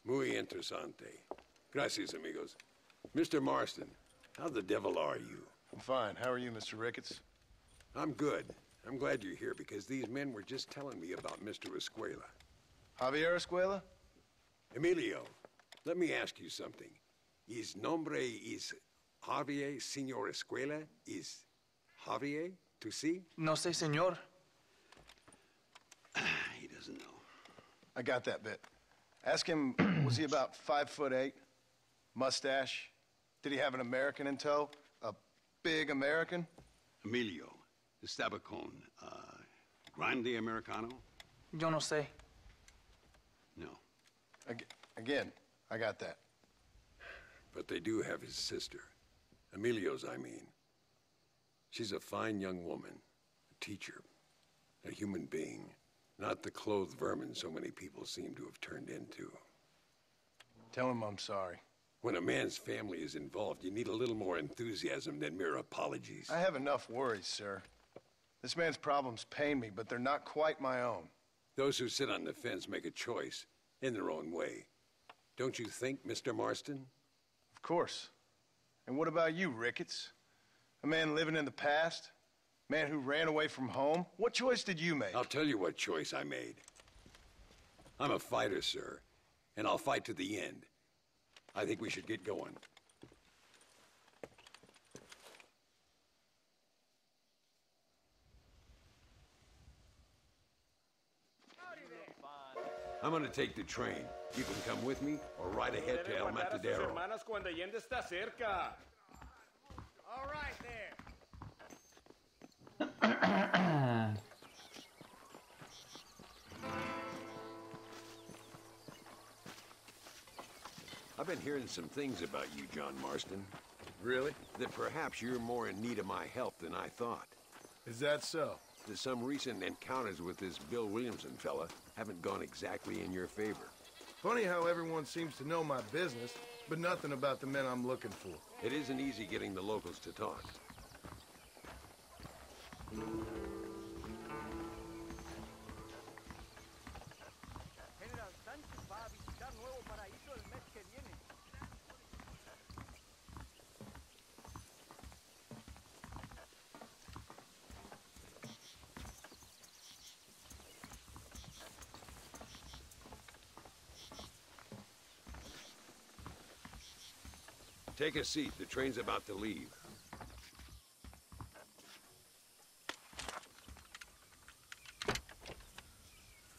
Muy interesante. Gracias, amigos. Mr. Marston, how the devil are you? I'm fine. How are you, Mr. Ricketts? I'm good. I'm glad you're here because these men were just telling me about Mr. Escuela. Javier Escuela? Emilio, let me ask you something. His nombre is Javier Señor Escuela? Is Javier to see? No sé, señor. He doesn't know. I got that bit. Ask him, was he about 5'8"? Mustache? Did he have an American in tow? A big American? Emilio, estaba con, grande americano? Yo no sé. No. Again, I got that. But they do have his sister. Emilio's, I mean. She's a fine young woman, a teacher, a human being, not the clothed vermin so many people seem to have turned into. Tell him I'm sorry. When a man's family is involved, you need a little more enthusiasm than mere apologies. I have enough worries, sir. This man's problems pain me, but they're not quite my own. Those who sit on the fence make a choice in their own way. Don't you think, Mr. Marston? Of course. And what about you, Ricketts? A man living in the past? Man who ran away from home? What choice did you make? I'll tell you what choice I made. I'm a fighter, sir, and I'll fight to the end. I think we should get going. I'm gonna take the train. You can come with me or ride ahead to El Matadero. All right there. I've been hearing some things about you, John Marston. Really? That perhaps you're more in need of my help than I thought. Is that so? That some recent encounters with this Bill Williamson fella haven't gone exactly in your favor. Funny how everyone seems to know my business, but nothing about the men I'm looking for. It isn't easy getting the locals to talk. General Sánchez va a visitar Nuevo Paraíso el mes que viene. Take a seat. The train's about to leave.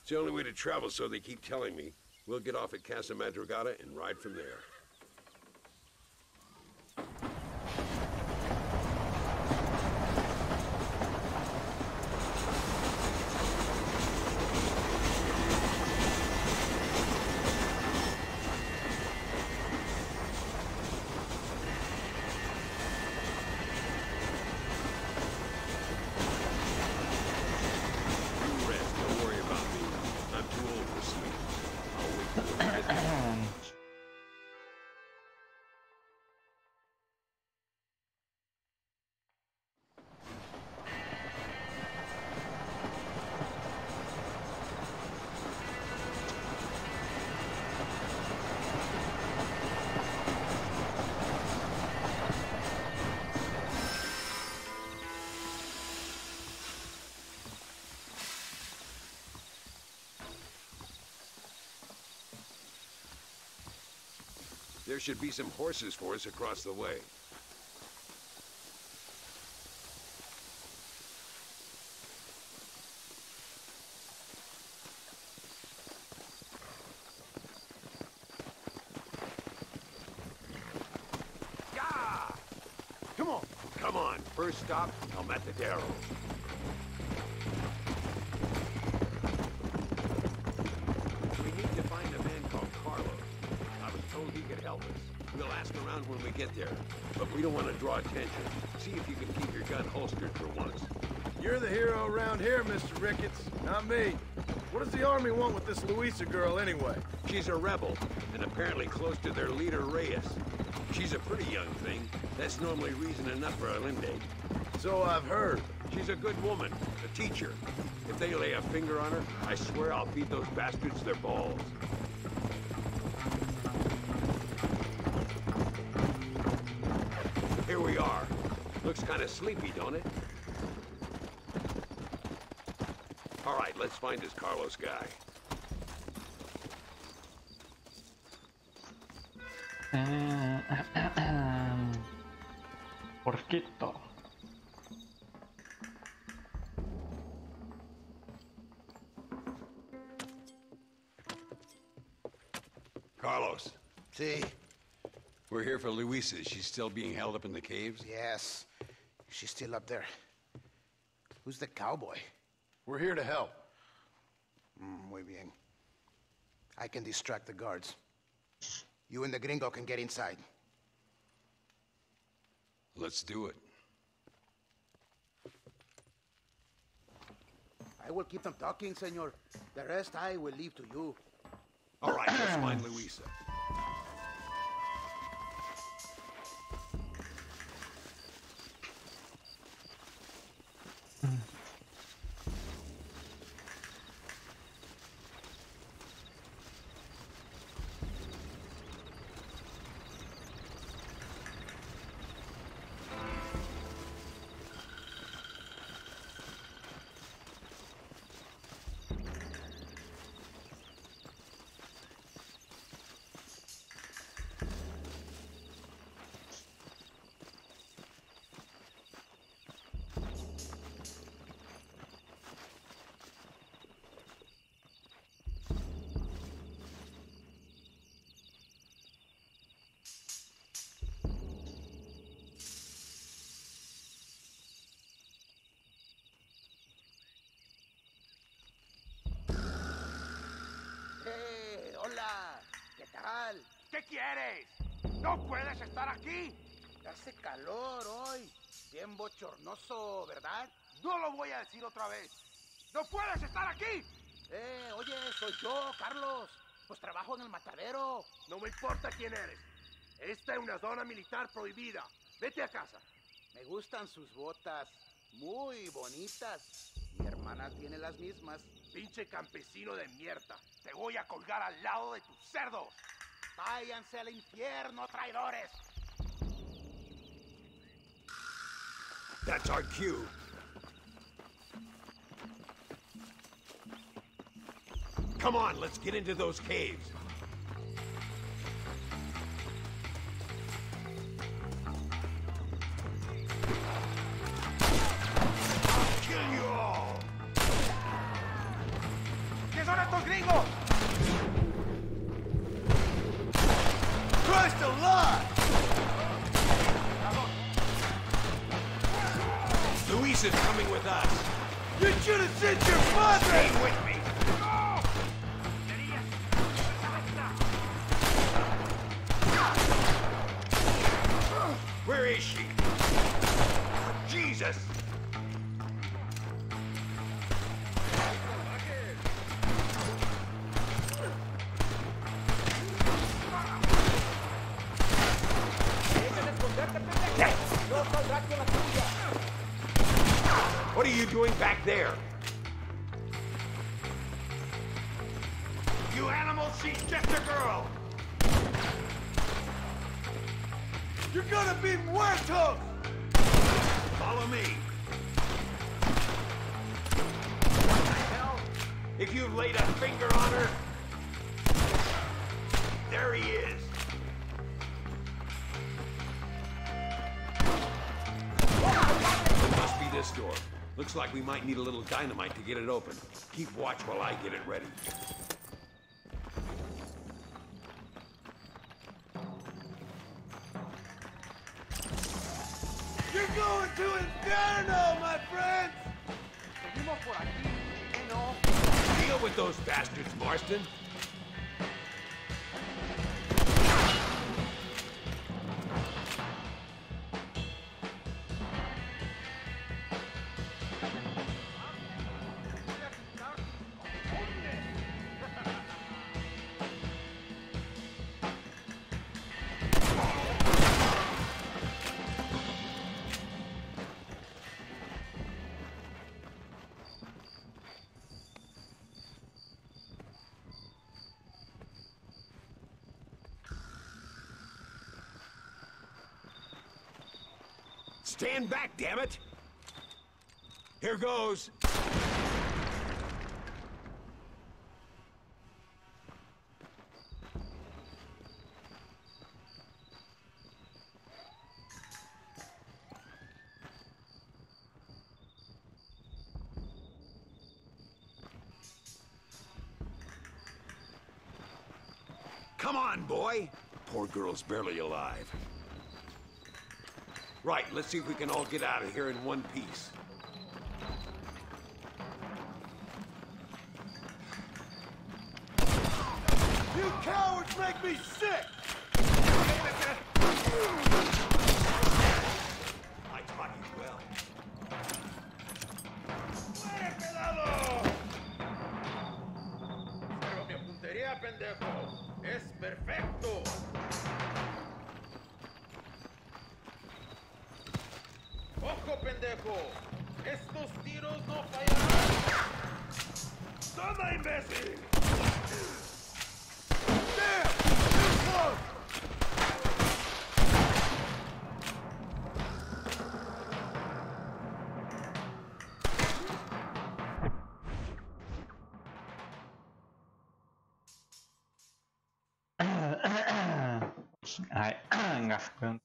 It's the only way to travel, so they keep telling me. We'll get off at Casa Madrugada and ride from there. There should be some horses for us across the way. Gah! Come on! Come on. First stop, El Matadero. We need to find a man called Carlos. I was told he could help us. We'll ask around when we get there, but we don't want to draw attention. See if you can keep your gun holstered for once. You're the hero around here, Mr. Ricketts, not me. What does the army want with this Luisa girl anyway? She's a rebel, and apparently close to their leader, Reyes. She's a pretty young thing. That's normally reason enough for a Linde. So I've heard. She's a good woman, a teacher. If they lay a finger on her, I swear I'll feed those bastards their balls. Here we are. Looks kind of sleepy, don't it? All right, let's find this Carlos guy. Porquito. Carlos, See? We're here for Luisa. She's still being held up in the caves? Yes. She's still up there. Who's the cowboy? We're here to help. Muy bien. I can distract the guards. You and the gringo can get inside. Let's do it. I will keep them talking, senor. The rest I will leave to you. All right, let's find Luisa. Hola. ¿Qué tal? ¿Qué quieres? ¡No puedes estar aquí! Hace calor hoy. Bien bochornoso, ¿verdad? No lo voy a decir otra vez. ¡No puedes estar aquí! Oye, soy yo, Carlos. Pues trabajo en el matadero. No me importa quién eres. Esta es una zona militar prohibida. Vete a casa. Me gustan sus botas. Muy bonitas. Mi hermana tiene las mismas. Pinche campesino de mierda. Te voy a colgar al lado de tus cerdos. Váyanse al infierno, traidores. That's our cue. Come on, let's get into those caves. I'll kill you all! ¿Qué son estos gringos? Christ alive! Luisa's coming with us. You should have sent your mother! Stay with me. Where is she? Jesus! What are you doing back there? You animal, she's just a girl! You're gonna be muertos! Follow me. What the hell? If you laid a finger on her... There he is. It must be this door. Looks like we might need a little dynamite to get it open. Keep watch while I get it ready. You're going to Inferno, my friends! Seguimos por aquí. No. Deal with those bastards, Marston. Stand back, damn it! Here goes. Come on, boy! Poor girl's barely alive. Right, let's see if we can all get out of here in one piece. You cowards make me sick! I taught you well. Pero mi puntería, pendejo, es perfecto. Ojo, pendejo, estos tiros no fallarán. Toma, imbécil. Damn! Too close! Ai, engasgando.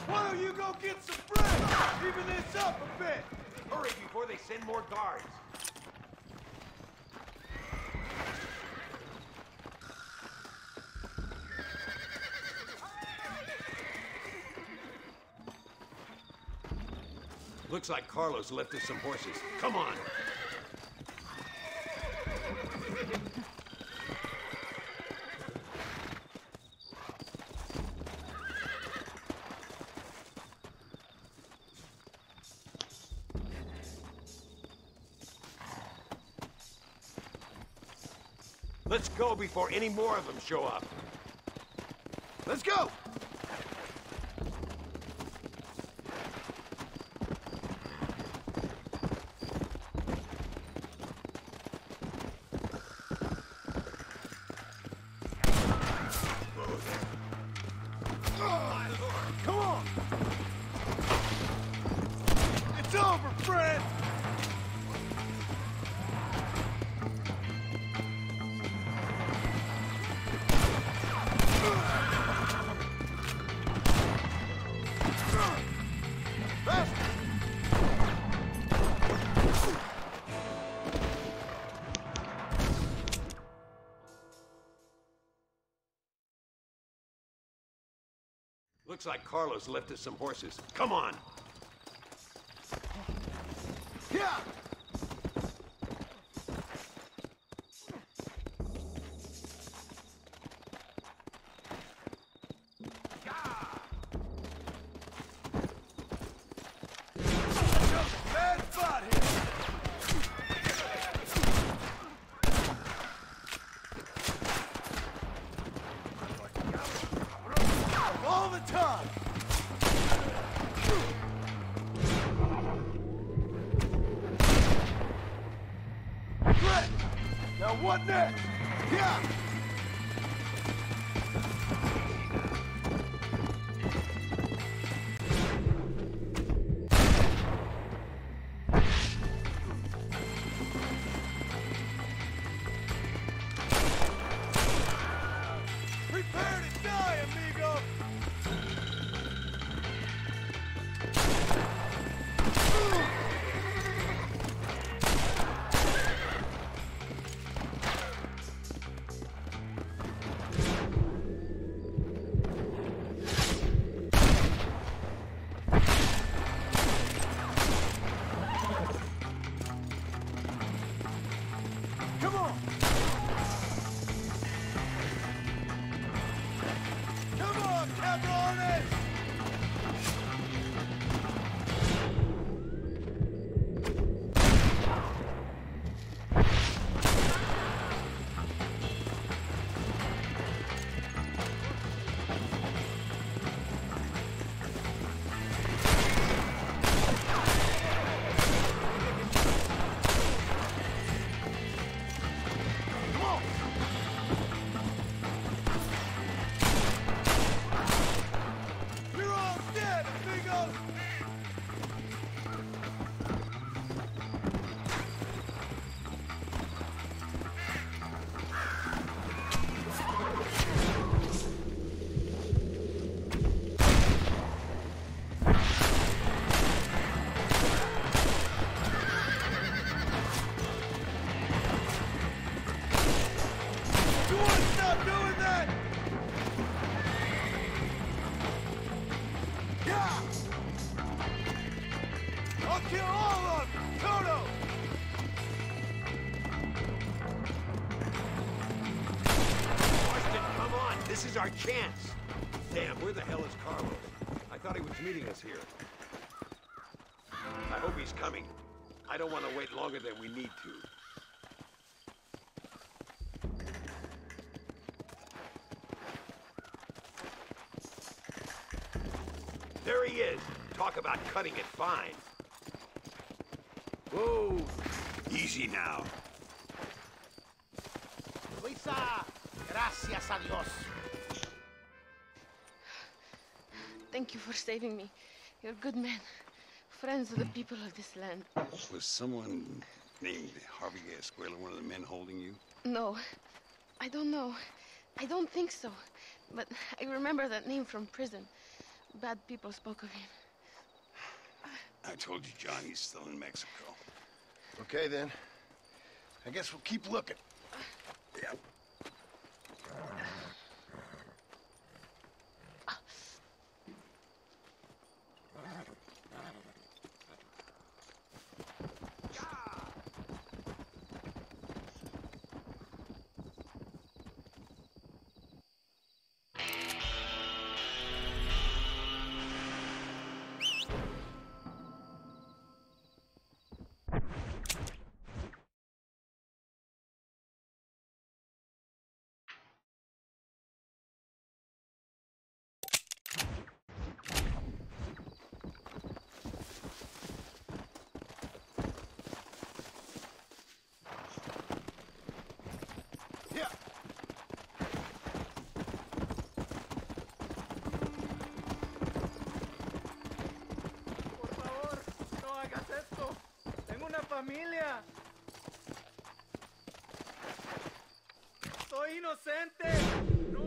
Why don't you go get some bread? Even this up a bit. Hurry before they send more guards. Looks like Carlos left us some horses. Come on! Let's go before any more of them show up. Let's go! Come on! It's over, friend! Looks like Carlos left us some horses. Come on! Yeah! Bad spot here! All the time! Great! Now what next? Yeah! Prepare to die, amigo! Come on! Come on, cabrones! is our chance. Damn, where the hell is Carlos? I thought he was meeting us here. I hope he's coming. I don't want to wait longer than we need to. There he is. Talk about cutting it fine. Whoa! Easy now. Luisa, gracias a Dios. Thank you for saving me. You're good men. Friends of the people of this land. Was someone named Harvey Escuela one of the men holding you? No, I don't know. I don't think so. But I remember that name from prison. Bad people spoke of him. I told you, John, he's still in Mexico. Okay, then. I guess we'll keep looking. Yeah. Yeah. Por favor, no hagas esto. Tengo una familia. Soy inocente. No...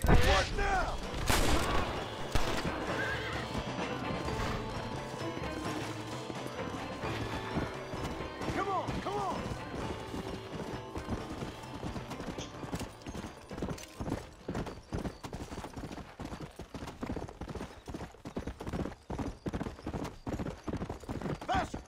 What now? Come on, come on! Faster!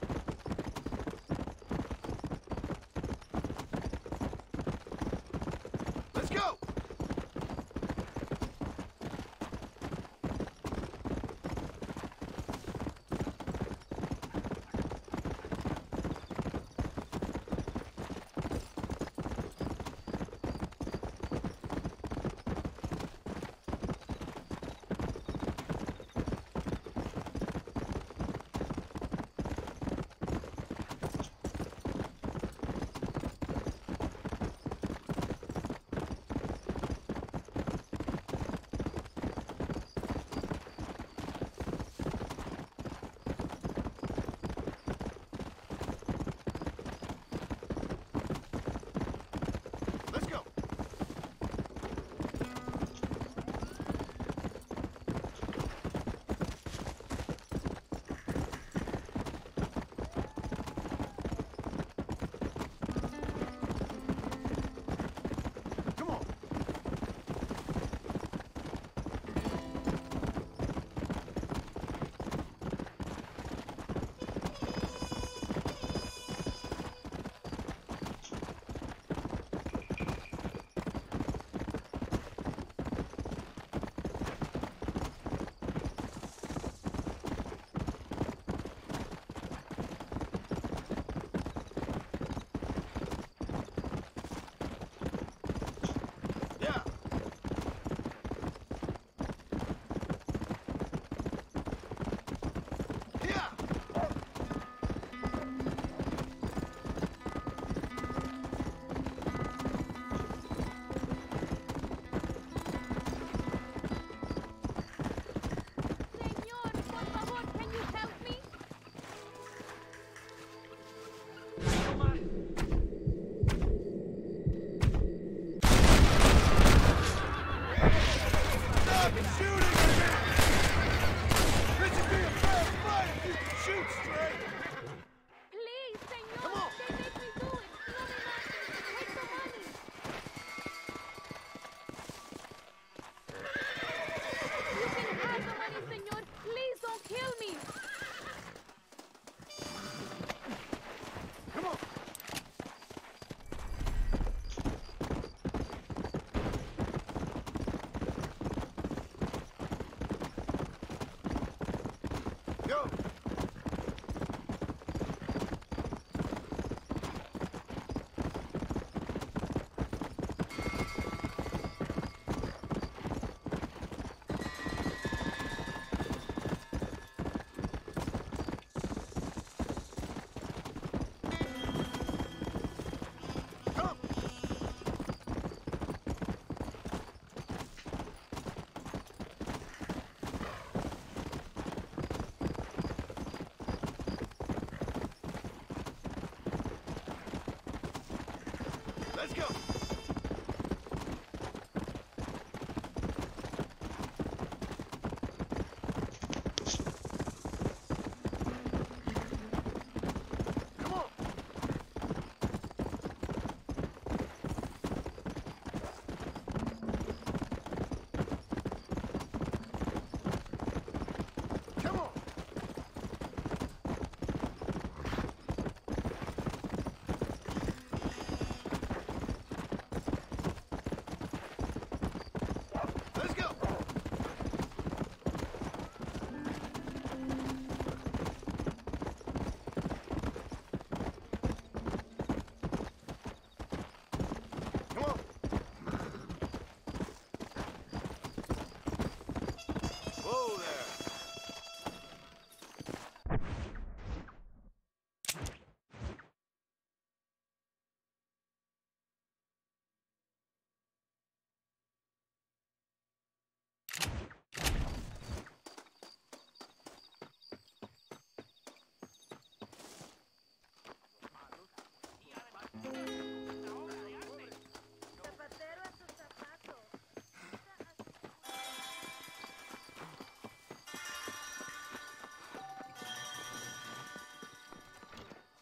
Let's go!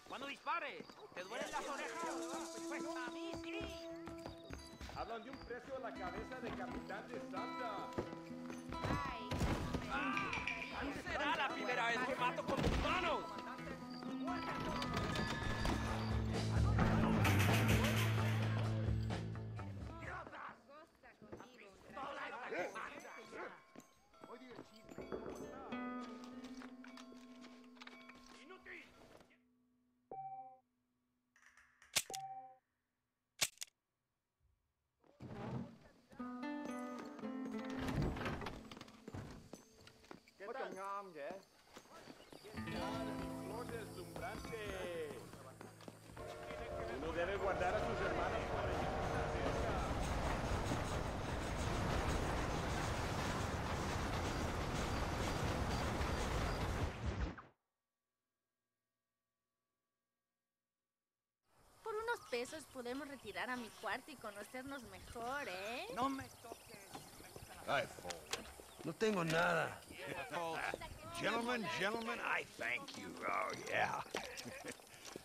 Cuando dispare, ¿te duelen las orejas? Pues a mí sí. Hablan de un precio a la cabeza de capitán de Santa. No será la primera vez que mato con mis manos. Ngon vậy? Flor deslumbrante. Uno debe guardar a sus hermanos para estar cerca. Por unos pesos podemos retirar a mi cuarto y conocernos mejor, ¿eh? No me toques. Ay, no tengo nada. Gentlemen, I thank you. Oh, yeah.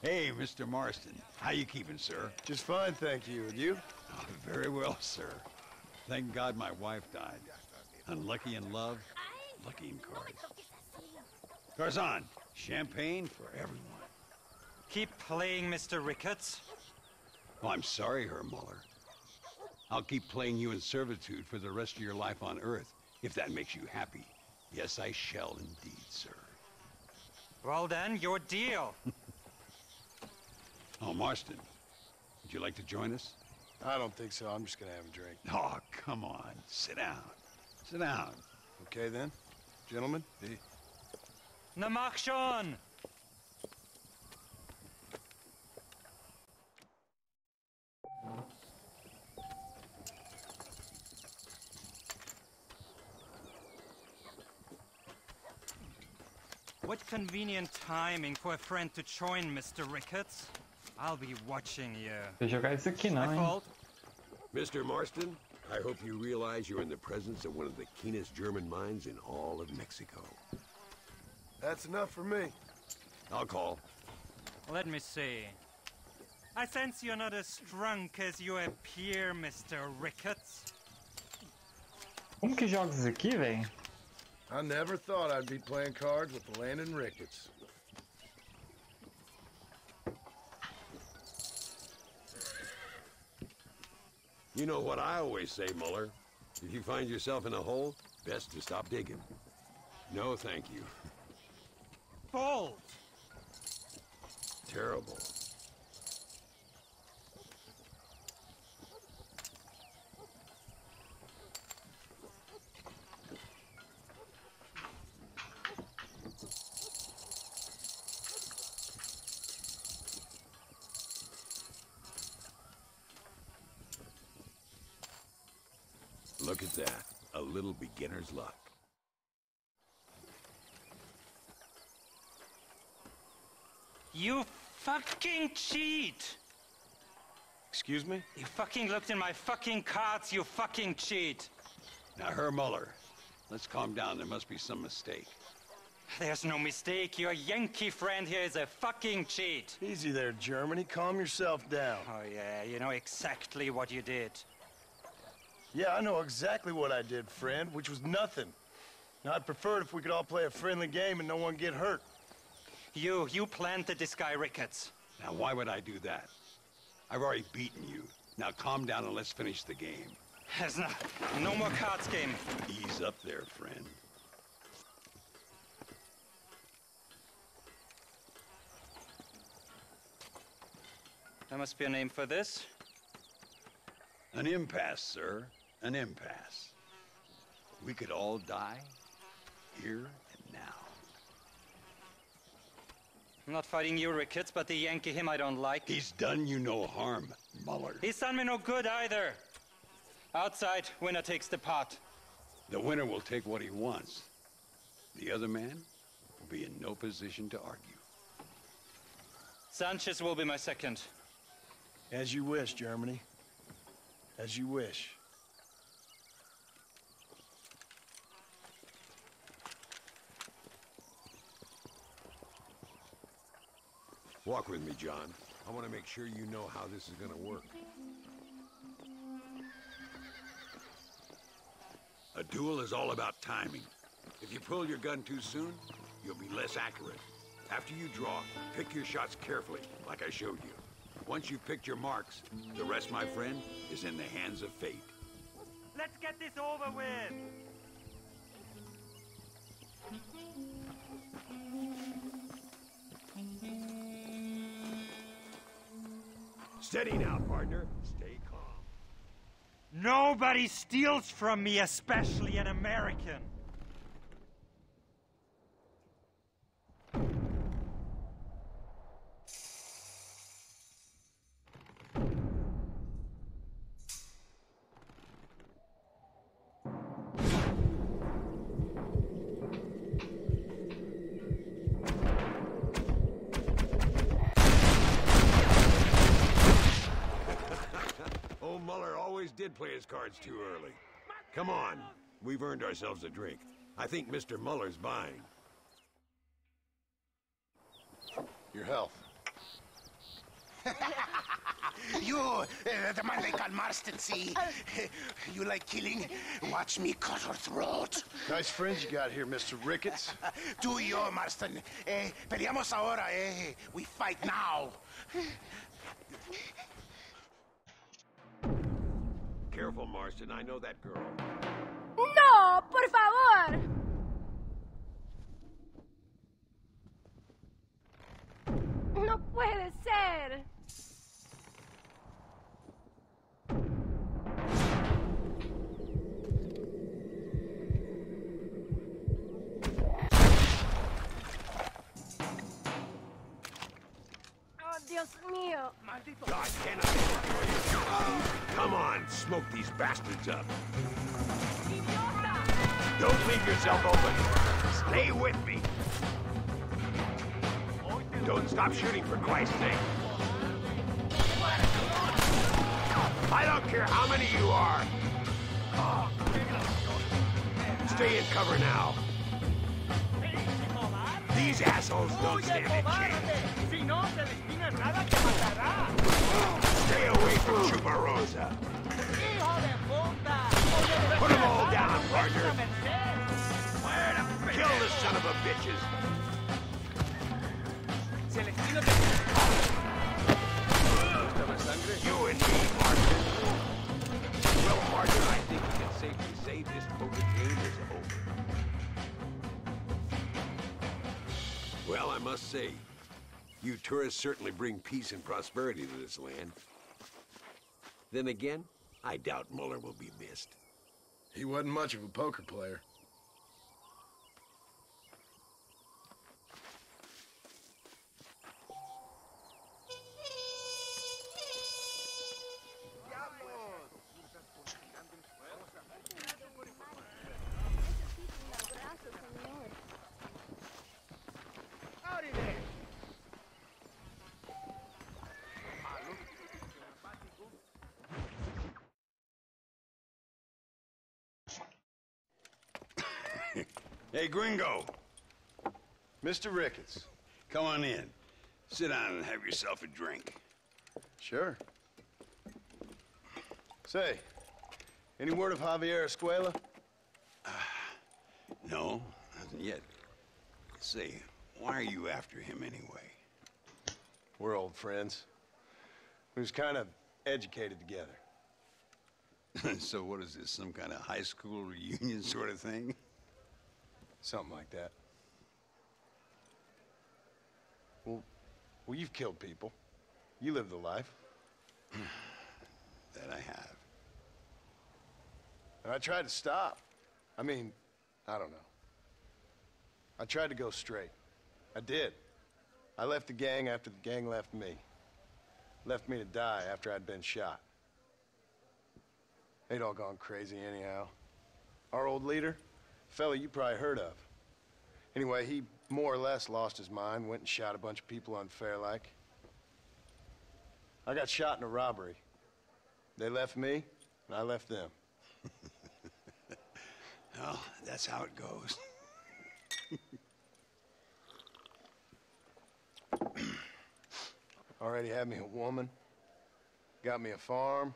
Hey, Mr. Marston. How you keeping, sir? Just fine, thank you. And you? Oh, very well, sir. Thank God my wife died. Unlucky in love, lucky in cards. Tarzan, champagne for everyone. Keep playing, Mr. Ricketts. Oh, I'm sorry, Herr Muller. I'll keep playing you in servitude for the rest of your life on Earth, if that makes you happy. Yes, I shall indeed, sir. Well then, your deal. Oh, Marston, would you like to join us? I don't think so. I'm just gonna have a drink. Oh, come on. Sit down. Sit down. Okay, then. Gentlemen? Na mach schon! What convenient timing for a friend to join, Mr. Ricketts. I'll be watching you. Vou jogar isso aqui não, My hein? fault. Mr. Marston, I hope you realize you're in the presence of one of the keenest German minds in all of Mexico. That's enough for me. I'll call. Let me see. I sense you're not as drunk as you appear, Mr. Ricketts. Como que joga isso aqui, velho? I never thought I'd be playing cards with Landon Ricketts. You know what I always say, Muller. If you find yourself in a hole, best to stop digging. No, thank you. Bold! Terrible. Look at that. A little beginner's luck. You fucking cheat! Excuse me? You fucking looked in my fucking cards, you fucking cheat! Now, Herr Muller, let's calm down. There must be some mistake. There's no mistake. Your Yankee friend here is a fucking cheat. Easy there, Germany. Calm yourself down. Oh, yeah, you know exactly what you did. Yeah, I know exactly what I did, friend, which was nothing. Now, I'd prefer it if we could all play a friendly game and no one get hurt. You planted this guy Ricketts. Now, why would I do that? I've already beaten you. Now, calm down and let's finish the game. There's no more cards game. Ease up there, friend. There must be a name for this. An impasse, sir. An impasse. We could all die here and now. I'm not fighting you, Ricketts, but the Yankee him I don't like. He's done you no harm, Muller. He's done me no good either. Outside, winner takes the pot. The winner will take what he wants. The other man will be in no position to argue. Sanchez will be my second. As you wish, Germany. As you wish. Walk with me, John. I want to make sure you know how this is going to work. A duel is all about timing. If you pull your gun too soon, you'll be less accurate. After you draw, pick your shots carefully, like I showed you. Once you've picked your marks, the rest, my friend, is in the hands of fate. Let's get this over with! Steady now, partner. Stay calm. Nobody steals from me, especially an American. Muller always did play his cards too early. Come on, we've earned ourselves a drink. I think Mr. Muller's buying. Your health. You, the man they call Marston, see? You like killing? Watch me cut her throat. Nice friends you got here, Mr. Ricketts. Tú y yo, Marston. Peleamos ahora, We fight now. Careful, Marston. I know that girl. ¡No! ¡Por favor! ¡No puede ser! ¡Oh, Dios mío! God, cannot destroy you. Come on, smoke these bastards up. Don't leave yourself open. Stay with me. Don't stop shooting, for Christ's sake. I don't care how many you are. Stay in cover now. These assholes don't stand a chance. Stay away from Chuparosa. Put them all down, partner. Kill the son of a bitches. You and me, Martin. Well, partner, I think we can safely say this poker game is over. Well, I must say, you tourists certainly bring peace and prosperity to this land. Then again, I doubt Muller will be missed. He wasn't much of a poker player. Hey, gringo. Mr. Ricketts. Come on in. Sit down and have yourself a drink. Sure. Say, any word of Javier Escuela? No, nothing yet. Say, why are you after him anyway? We're old friends. We was kind of educated together. So what is this, some kind of high school reunion sort of thing? Something like that. Well, you've killed people. You lived the life. That I have. And I tried to stop. I mean, I don't know. I tried to go straight. I did. I left the gang after the gang left me. Left me to die after I'd been shot. They'd all gone crazy anyhow. Our old leader, fella you probably heard of. Anyway, he more or less lost his mind, went and shot a bunch of people unfair like. I got shot in a robbery. They left me, and I left them. Well, that's how it goes. Already had me a woman, got me a farm,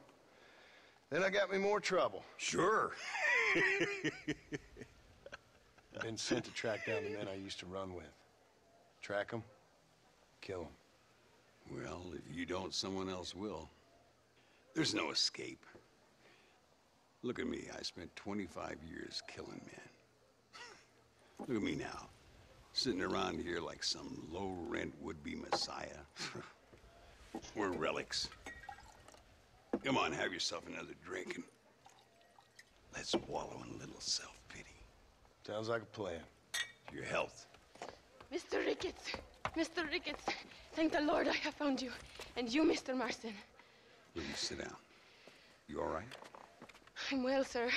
then I got me more trouble. Sure. Been sent to track down the men I used to run with. Track them, kill them. Well, if you don't, someone else will. There's no escape. Look at me, I spent 25 years killing men. Look at me now, sitting around here like some low-rent would-be messiah. We're relics. Come on, have yourself another drink and let's wallow in a little self-pity. Sounds like a plan. Your health. Mr. Ricketts! Mr. Ricketts! Thank the Lord I have found you. And you, Mr. Marston. Will you sit down? You all right? I'm well, sir.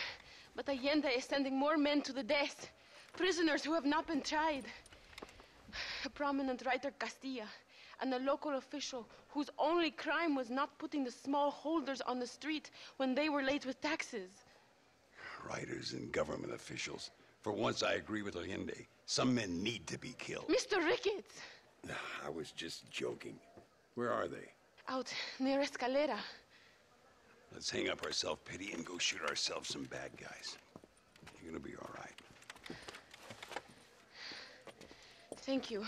But Allende is sending more men to the death. Prisoners who have not been tried. A prominent writer, Castilla, and a local official whose only crime was not putting the small holders on the street when they were late with taxes. Writers and government officials. For once, I agree with Allende. Some men need to be killed. Mr. Ricketts! I was just joking. Where are they? Out near Escalera. Let's hang up our self-pity and go shoot ourselves some bad guys. You're gonna be all right. Thank you.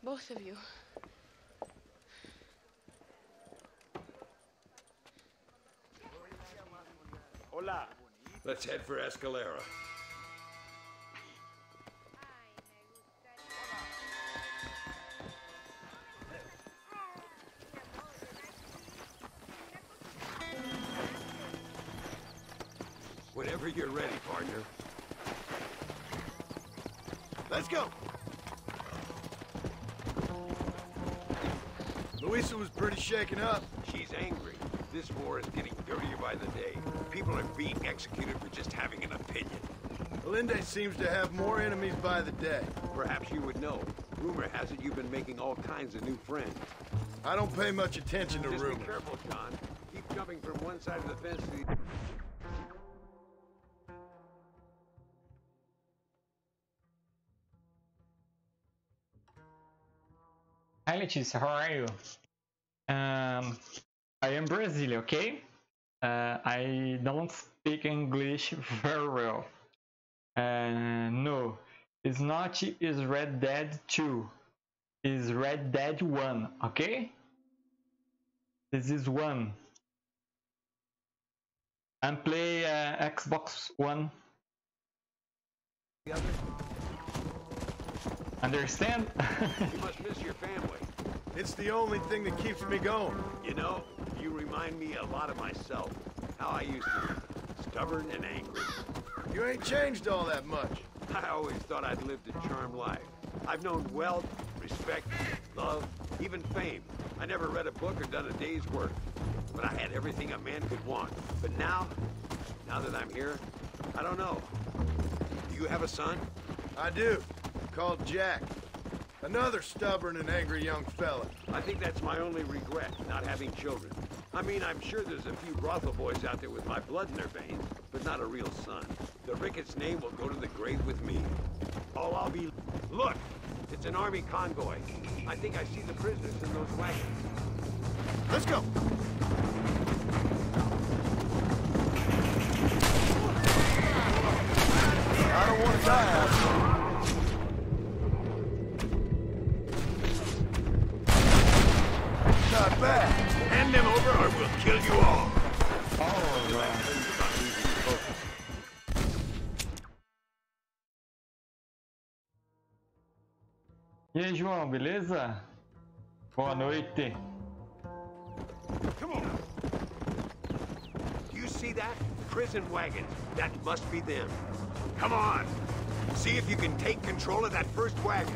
Both of you. Hola. Let's head for Escalera. Whenever you're ready, partner. Let's go! Luisa was pretty shaken up. She's angry. This war is getting dirtier by the day. People are being executed for just having an opinion. Allende seems to have more enemies by the day. Perhaps you would know. Rumor has it you've been making all kinds of new friends. I don't pay much attention to Just rumors. be careful, John. Keep jumping from one side of the fence to the... Hi Leticia, how are you? I am Brazilian, okay? I don't speak English very well. No, it's not is Red Dead 2. It's Red Dead 1, okay? This is 1. And play Xbox One. Understand? You must miss your family. It's the only thing that keeps me going. You know, you remind me a lot of myself. How I used to be. Stubborn and angry. You ain't changed all that much. I always thought I'd lived a charmed life. I've known wealth, respect, love, even fame. I never read a book or done a day's work. But I had everything a man could want. But now that I'm here, I don't know. Do you have a son? I do. Called Jack. Another stubborn and angry young fella. I think that's my only regret, not having children. I mean, I'm sure there's a few brothel boys out there with my blood in their veins, but not a real son. The Ricketts name will go to the grave with me. All I'll be... Look! It's an army convoy. I think I see the prisoners in those wagons. Let's go! I don't want to die out there. Not bad. Hand them over or we'll kill you all. E aí, João, beleza? Boa noite. Come on. You see that? Prison wagons. That must be them. Come on. See if you can take control of that first wagon.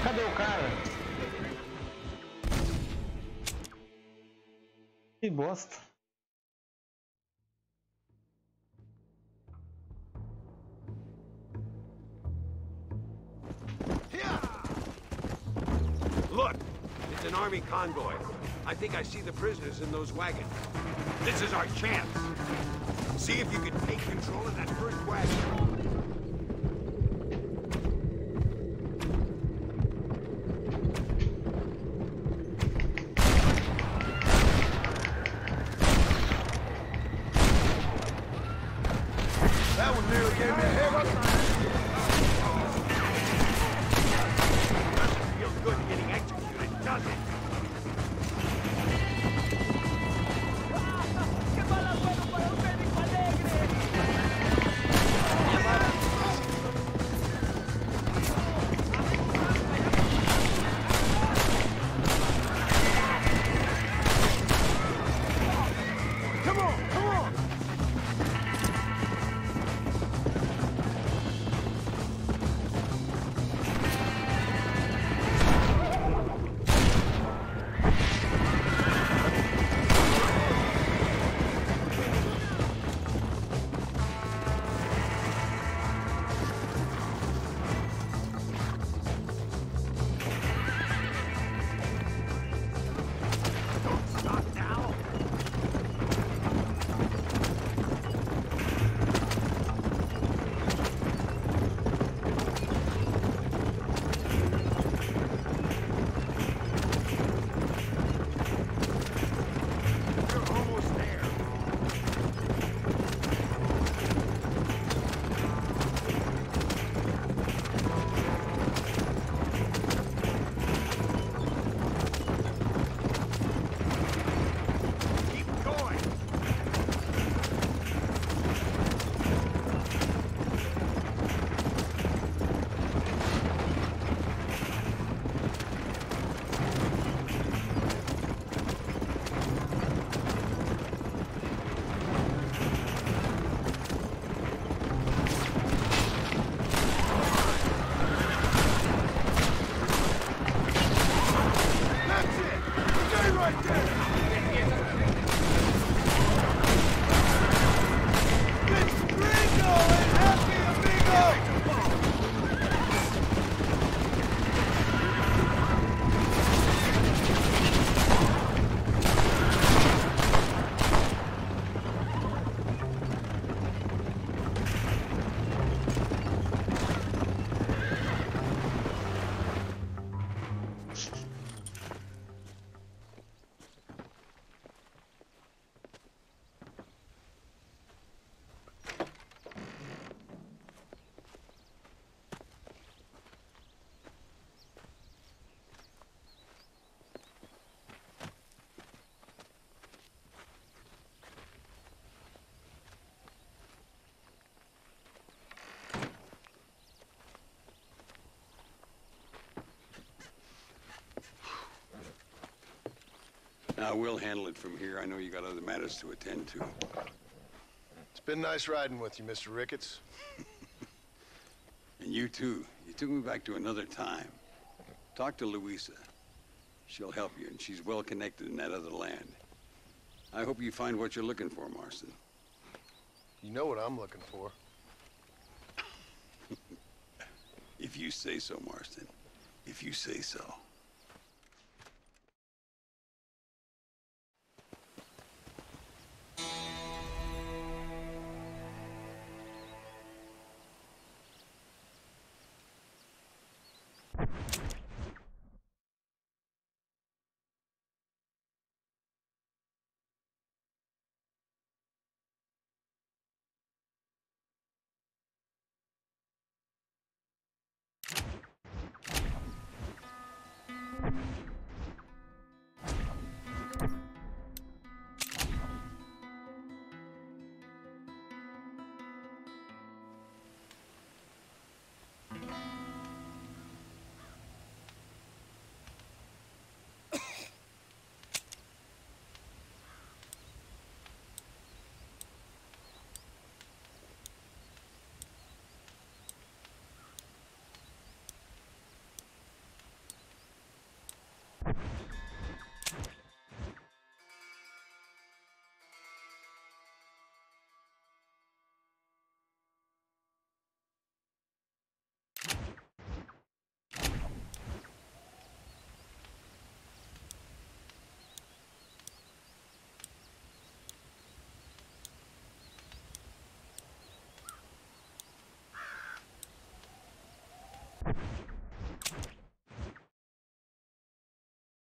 Cadê o cara? Que bosta. Look, it's an army convoy. I think I see the prisoners in those wagons. This is our chance. See if you can take control of that first wagon. That one nearly gave me a head. Doesn't feel good getting executed, does it? Now, we'll handle it from here. I know you got other matters to attend to. It's been nice riding with you, Mr. Ricketts. And you too. You took me back to another time. Talk to Louisa. She'll help you, and she's well connected in that other land. I hope you find what you're looking for, Marston. You know what I'm looking for. If you say so, Marston. If you say so.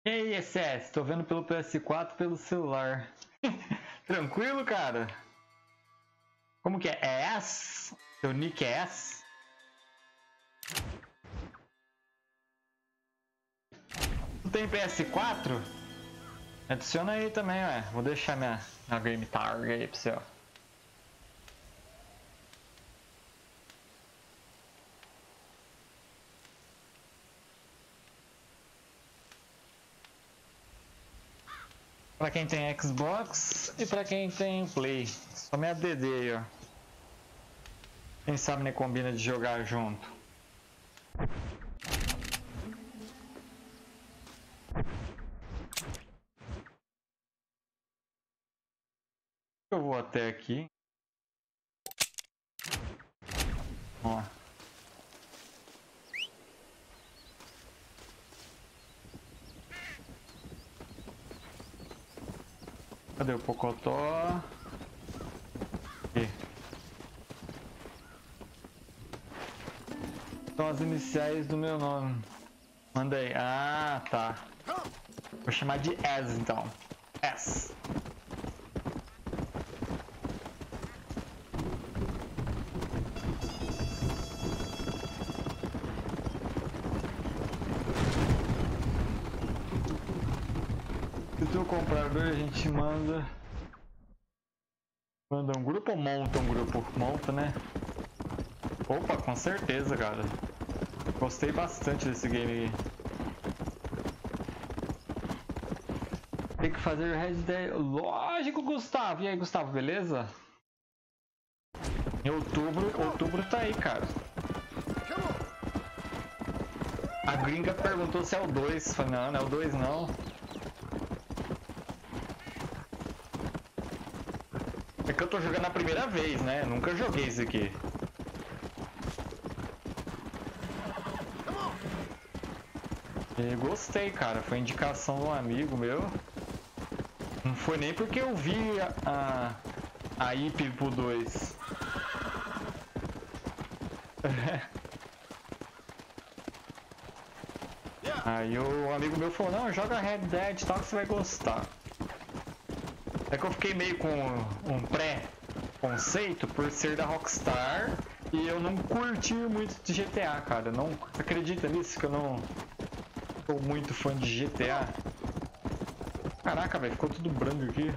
E aí, SS? Tô vendo pelo PS4 pelo celular. Tranquilo, cara? Como que é? É S? Seu nick é S? Tu tem PS4? Adiciona aí também, ué. Vou deixar minha game tag aí pra você, ó. Pra quem tem Xbox e pra quem tem Play. Só minha DD aí, ó. Quem sabe nem combina de jogar junto. Eu vou até aqui. Ó. Cadê o Pocotó? Aqui. São as iniciais do meu nome. Manda aí. Ah, tá. Vou chamar de S então. S. Se tu comprar dois, a gente manda um grupo ou monta um grupo? Monta, né? Opa, com certeza, cara. Gostei bastante desse game aí. Tem que fazer Red Dead. Lógico, Gustavo. E aí, Gustavo, beleza? Em outubro tá aí, cara. A gringa perguntou se é o 2. Falei, não, não é o 2 não. É que eu tô jogando a primeira vez, né? Nunca joguei isso aqui. E gostei, cara. Foi indicação de um amigo meu. Não foi nem porque eu vi a IP pro 2. Aí o amigo meu falou, não, joga Red Dead e tal que você vai gostar. É que eu fiquei meio com um pré-conceito por ser da Rockstar e eu não curti muito de GTA, cara. Não, você acredita nisso que eu não sou muito fã de GTA? Caraca, velho, ficou tudo branco aqui.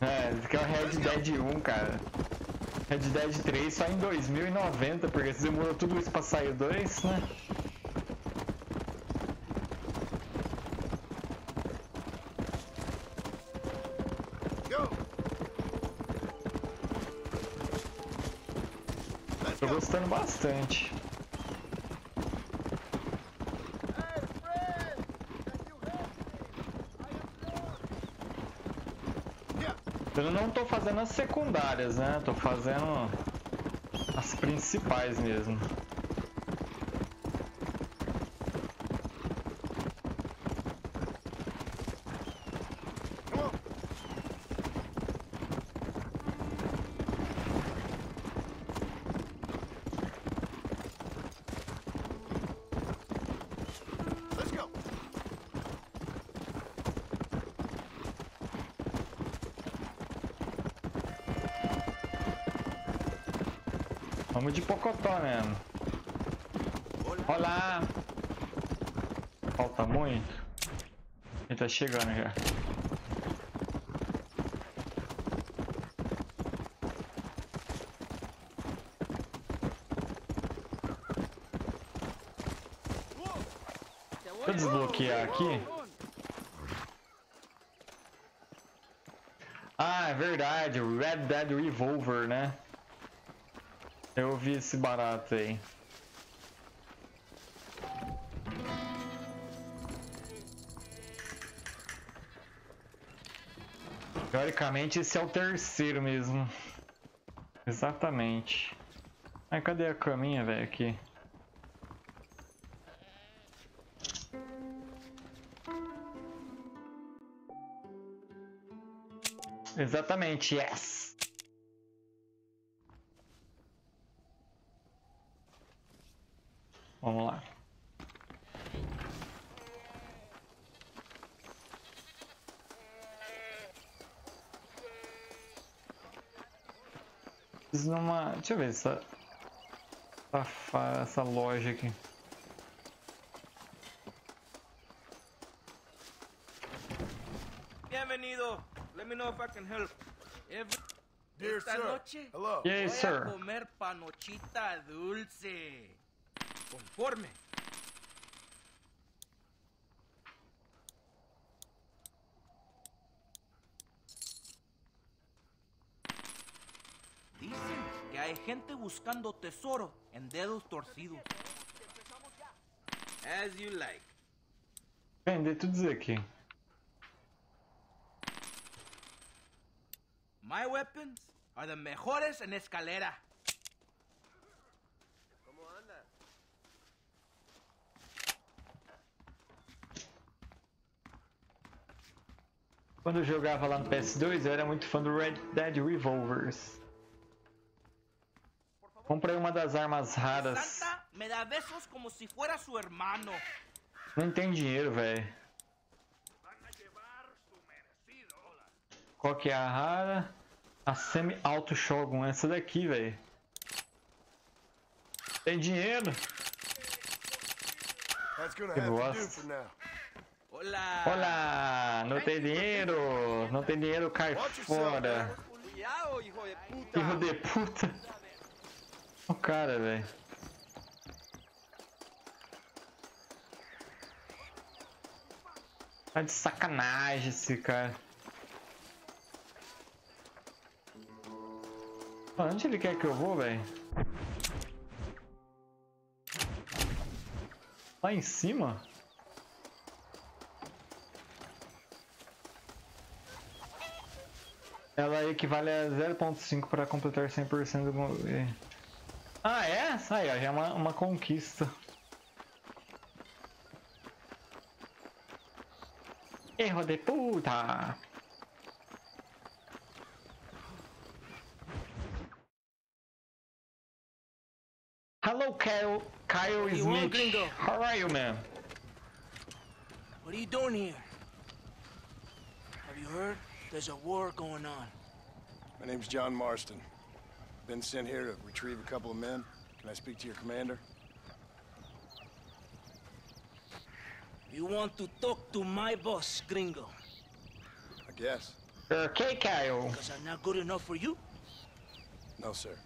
É, esse aqui é o Red Dead 1, cara. Red Dead 3 só em 2090, porque se demorou tudo isso pra sair o 2, né? Tô gostando bastante. Eu não tô fazendo as secundárias, né? Tô fazendo as principais mesmo. Vamos de pocotó mesmo. Olá! Falta muito? Ele tá chegando já. Deixa eu desbloquear aqui. Ah, é verdade, o Red Dead Revolver, né? Eu vi esse barato aí. Teoricamente esse é o terceiro mesmo. Exatamente. Ai, cadê a caminha, velho, aqui? Exatamente, yes! Vamos lá. Deixa eu ver essa loja aqui. Bienvenido. Let me know if I can help. Dear Esta sir. noche Hello. Yes, voy sir. a comer panochita dulce. Conforme. Dicen que hay gente buscando tesoro en dedos torcidos. As you like. Vender tudo isso aqui. My weapons are the mejores en escalera. Quando eu jogava lá no PS2, eu era muito fã do Red Dead Revolvers. Comprei uma das armas raras. Santa me da besos como si fuera su hermano. Não tem dinheiro, velho. Qual que é a rara? A Semi-Auto Shogun. Essa daqui, velho. Tem dinheiro? Que bosta. Hola. Olá! Não tem dinheiro! Não tem dinheiro, cai fora! Filho de puta! O cara, velho. Tá de sacanagem esse cara. Onde ele quer que eu vou, velho? Lá em cima? Ela equivale a 0.5 para completar 100% do... Ah, é? Aí, ó, já é uma conquista. Erro de puta! Hello, Kyle Smith. How are you, man? What are you doing here? Have you heard? There's a war going on. My name's John Marston. Been sent here to retrieve a couple of men. Can I speak to your commander? You want to talk to my boss, gringo? I guess. Okay, Kyle. Because I'm not good enough for you? No, sir.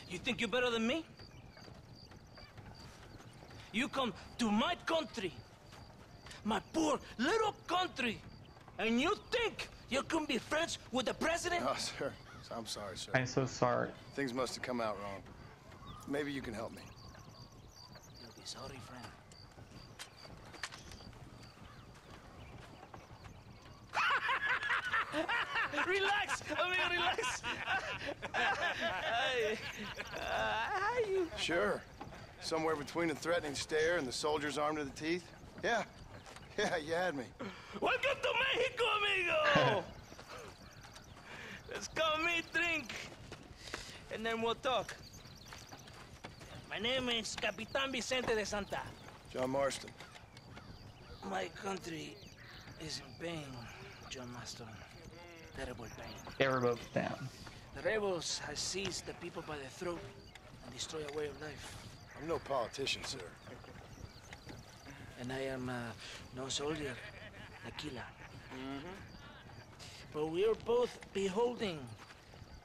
You think you're better than me? You come to my country, my poor little country, and you think you can be friends with the president? Oh, sir. I'm sorry, sir. I'm so sorry. Things must have come out wrong. Maybe you can help me. You'll be sorry, friend. Relax! Relax! How you... Sure. Somewhere between a threatening stare and the soldier's armed to the teeth? Yeah. Yeah, you had me. Welcome to Mexico, amigo! Let's come meet, drink, and then we'll talk. My name is Capitan Vicente de Santa. John Marston. My country is in pain, John Marston. Terrible pain. Terrible down. The rebels have seized the people by the throat and destroyed a way of life. I'm no politician, sir. And I am no soldier, a killer. But we are both beholding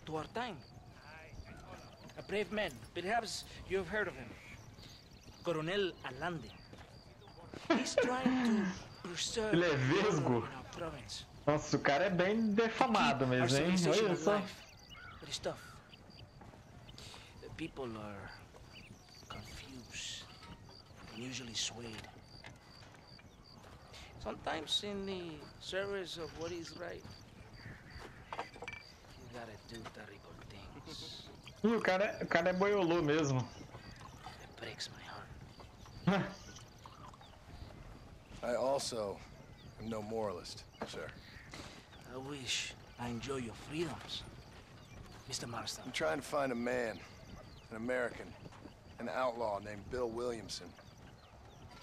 to our time. A brave man. Perhaps you have heard of him. Coronel Allende. He's trying to preserve Ele é vesgo. in our province. Nossa, o cara é bem defamado mesmo, hein? Olha só. But it's tough. The people are confused and usually swayed. Sometimes in the service of what is right, you gotta do terrible things. Ih, o cara é boiolô mesmo. It breaks my heart. I also am no moralist, sir. I wish I enjoy your freedoms, Mr. Marston. I'm trying to find a man, an American, an outlaw named Bill Williamson.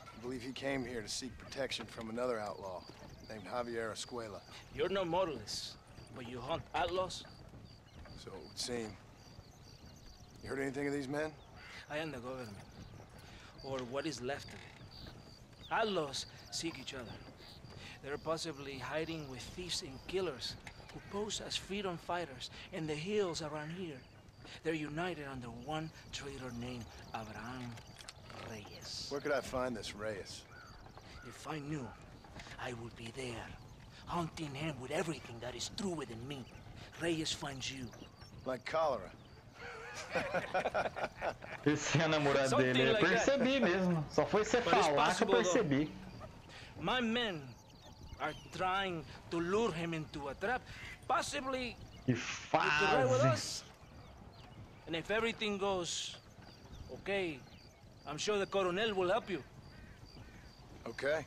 I believe he came here to seek protection from another outlaw named Javier Escuela. You're no moralist, but you hunt outlaws? So it would seem. You heard anything of these men? I am the government, or what is left of it. Outlaws seek each other. They're possibly hiding with thieves and killers who pose as freedom fighters in the hills around here. They're united under one traitor named Abraham Reyes. Where could I find this Reyes? If I knew, I would be there, hunting him with everything that is true within me. Reyes finds you. Like cholera. Esse é a namorada dele. Eu percebi mesmo. Só foi você falar que eu percebi. My men are trying to lure him into a trap. Possibly Que you could ride with fase. us. And if everything goes okay, I'm sure the Coronel will help you. Okay.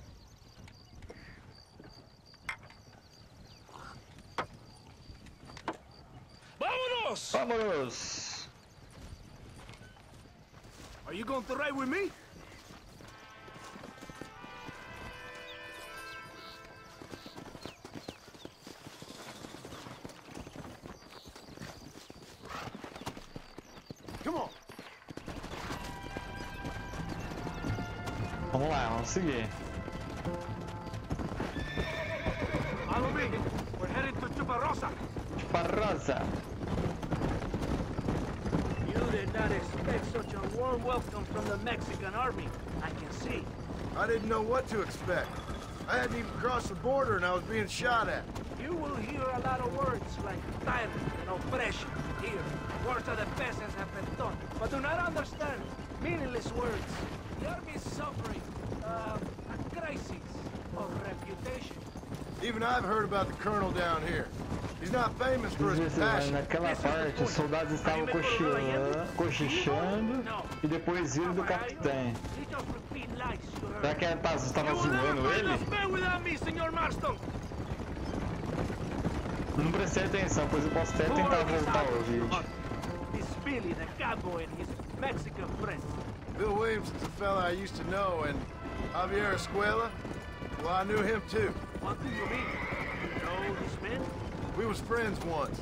Vámonos! Vamos! Are you going to ride with me? Come on. Vamos lá, vamos seguir. Follow me. We're headed to Chuparosa. Chuparosa. You did not expect such a warm welcome from the Mexican army, I can see. I didn't know what to expect. I hadn't even crossed the border and I was being shot at. You will hear a lot of words like tyrant and oppression here. Words that the peasants have been taught, but do not understand. Meaningless words. The army is suffering a crisis of reputation. Even I've heard about the colonel down here. He's not famous for his compassion. Naquela parte, os soldados estavam cochichando e depois viram do capitão. Será que estava zoando ele? Não prestei atenção, pois eu posso até tentar voltar ao vídeo. Bill Williamson's a fella I used to know, and Javier Escuela, well, I knew him too. What do you mean? You know these men? We was friends once.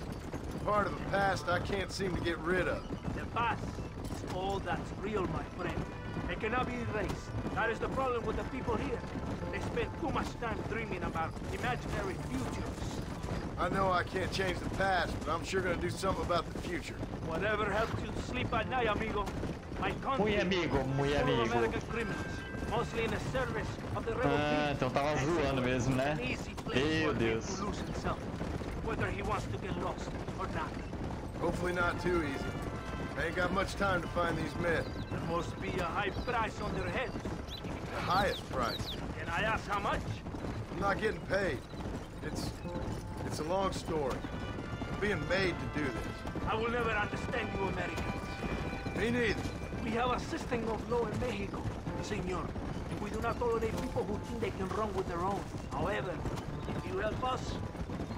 Part of the past I can't seem to get rid of. The past is all that's real, my friend. It cannot be erased. That is the problem with the people here. They spend too much time dreaming about imaginary futures. I know I can't change the past, but I'm sure gonna do something about the future. Whatever helps you sleep at night, amigo. My country Muy amigo, muy full of amigo. American criminals, mostly in the service of the rebel people. Então tava zoando mesmo, né? An easy place Meu for him Deus. to lose himself, whether he wants to get lost or not. Hopefully not too easy. I ain't got much time to find these men. There must be a high price on their heads. The highest price. Can I ask how much? I'm not getting paid. It's a long story. I'm being made to do this. I will never understand you Americans. Me neither. We have a system of law in Mexico, senor. We do not tolerate people who think they can run with their own. However, if you help us,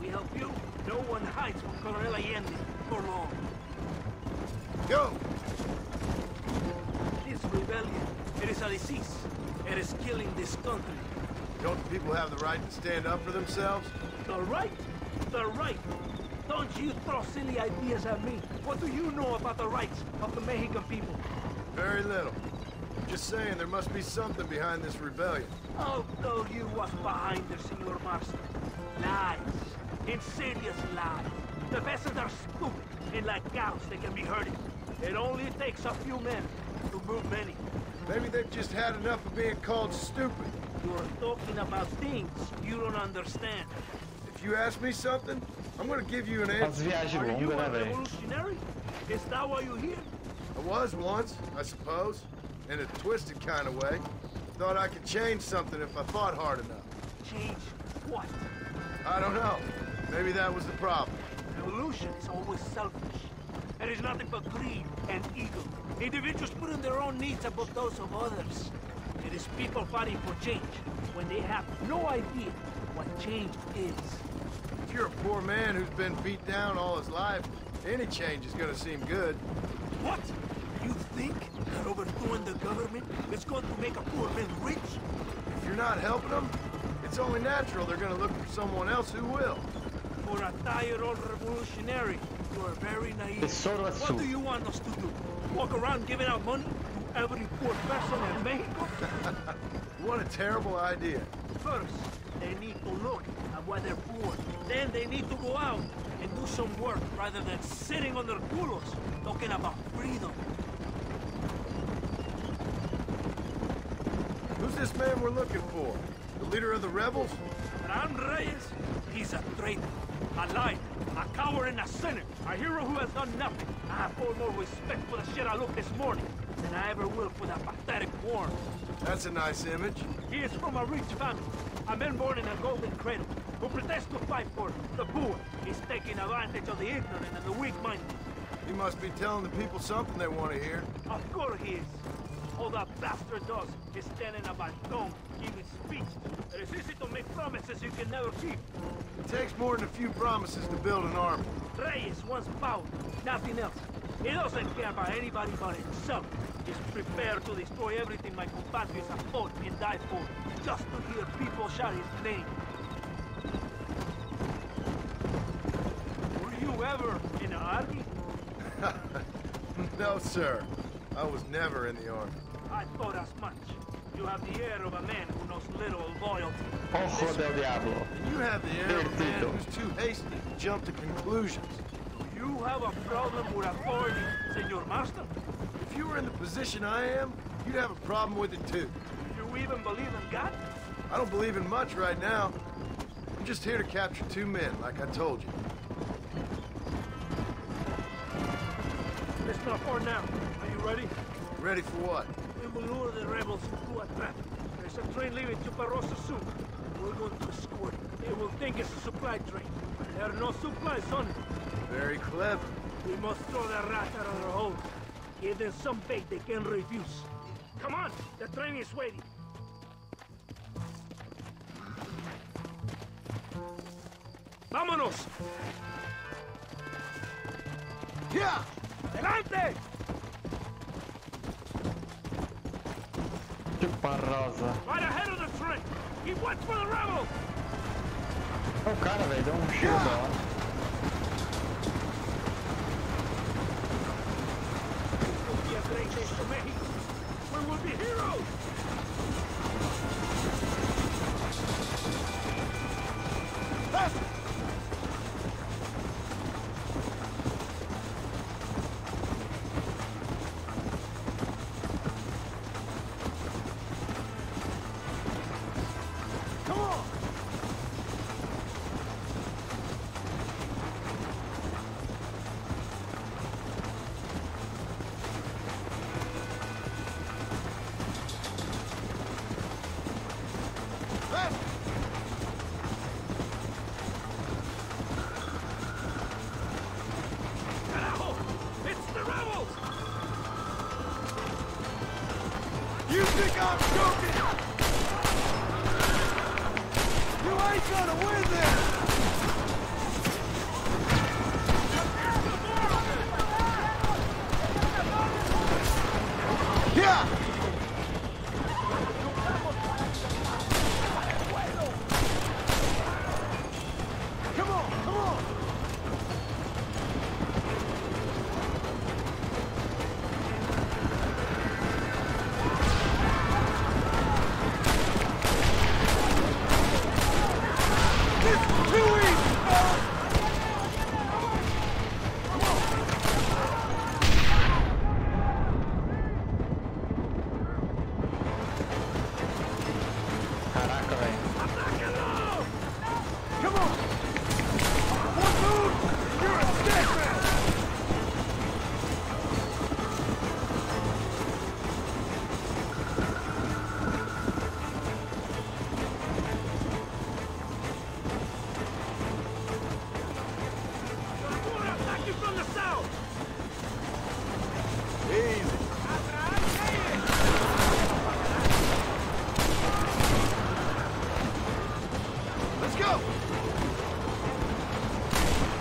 we help you. No one hides from Colonel Allende for long. Go! This rebellion, it is a disease. It is killing this country. Don't the people have the right to stand up for themselves? The right? The right? Don't you throw silly ideas at me. What do you know about the rights of the Mexican people? Very little. Just saying there must be something behind this rebellion. I'll tell you what's behind it, Senor Marcelo. Lies. Insidious lies. The peasants are stupid, and like cows, they can be herded. It only takes a few men to move many. Maybe they've just had enough of being called stupid. You're talking about things you don't understand. If you ask me something, I'm gonna give you an As answer. viagens Are you longas, né, a velho? revolutionary? Is that why you're here? I was once, I suppose. In a twisted kind of way. Thought I could change something if I thought hard enough. Change what? I don't know. Maybe that was the problem. Revolution is always selfish. It is nothing but greed and ego. Individuals putting their own needs above those of others. It is people fighting for change when they have no idea what change is. If you're a poor man who's been beat down all his life, any change is gonna seem good. What? You think that overthrowing the government is going to make a poor man rich? If you're not helping them, it's only natural they're gonna look for someone else who will. For a tired old revolutionary, you are very naive. Tesoro What azul. do you want us to do? Walk around giving out money to every poor person in Mexico? What a terrible idea. First, they need to look at why they're poor. Then they need to go out and do some work rather than sitting on their culos talking about freedom. Who's this man we're looking for? The leader of the rebels? Ran Reyes, he's a traitor, a liar, a coward and a sinner, a hero who has done nothing. I have far more respect for the shit I looked this morning than I ever will for that pathetic worm. That's a nice image. He is from a rich family, a man born in a golden cradle, who pretends to fight for the poor. He's taking advantage of the ignorant and the weak-minded. He must be telling the people something they want to hear. Of course he is. All that bastard does is stand in a balcón, giving speech. It is easy to make promises you can never keep. It takes more than a few promises to build an army. Reyes wants power, nothing else. He doesn't care about anybody but himself. He's prepared to destroy everything my compatriots have fought and died for, just to hear people shout his name. Were you ever in an army? No, sir. I was never in the army. I thought as much. You have the air of a man who knows little loyalty. Ojo del Diablo. And you have the air of a man who's too hasty to jump to conclusions. You have a problem with authority, Senor Master? If you were in the position I am, you'd have a problem with it too. Do you even believe in God? I don't believe in much right now. I'm just here to capture 2 men, like I told you. It's not far now. Are you ready? Ready for what? We will lure the rebels into a trap. There's a train leaving Chuparosa soon. We're going to escort it. They will think it's a supply train. There are no supplies on it. Very clever. We must throw the rat out of their holes. Give them some bait they can refuse. Come on, the train is waiting. Vámonos! Yeah! Delante! Chupa-rosa. Right ahead of the train! Keep watch for the rebels! O cara, velho, deu tiro da hora. This will be a great day for Mexico. We will be heroes!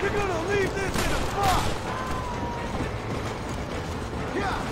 You're gonna leave this in a box! Yeah!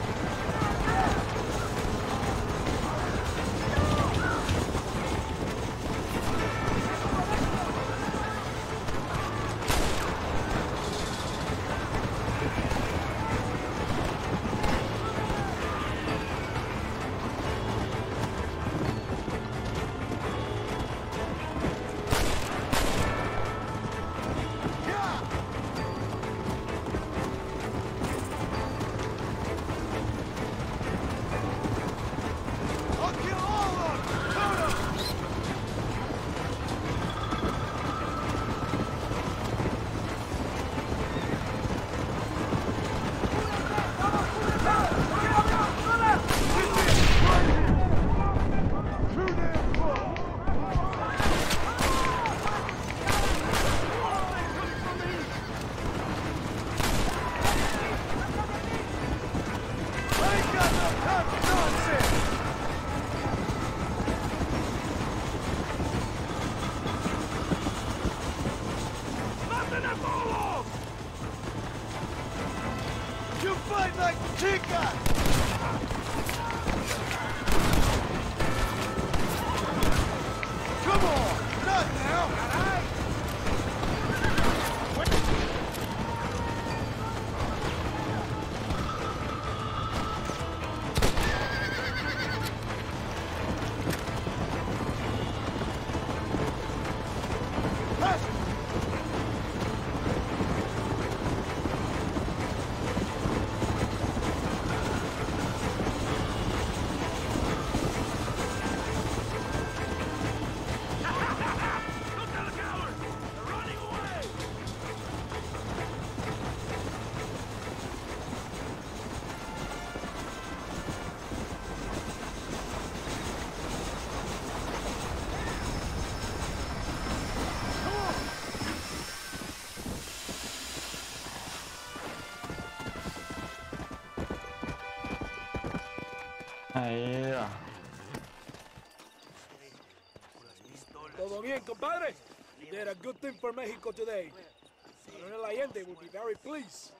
You fight like chica! Come on! Not now! Aí, ó. Todo bien, compadre? You did a good thing for Mexico today. Colonel Allende will be very pleased.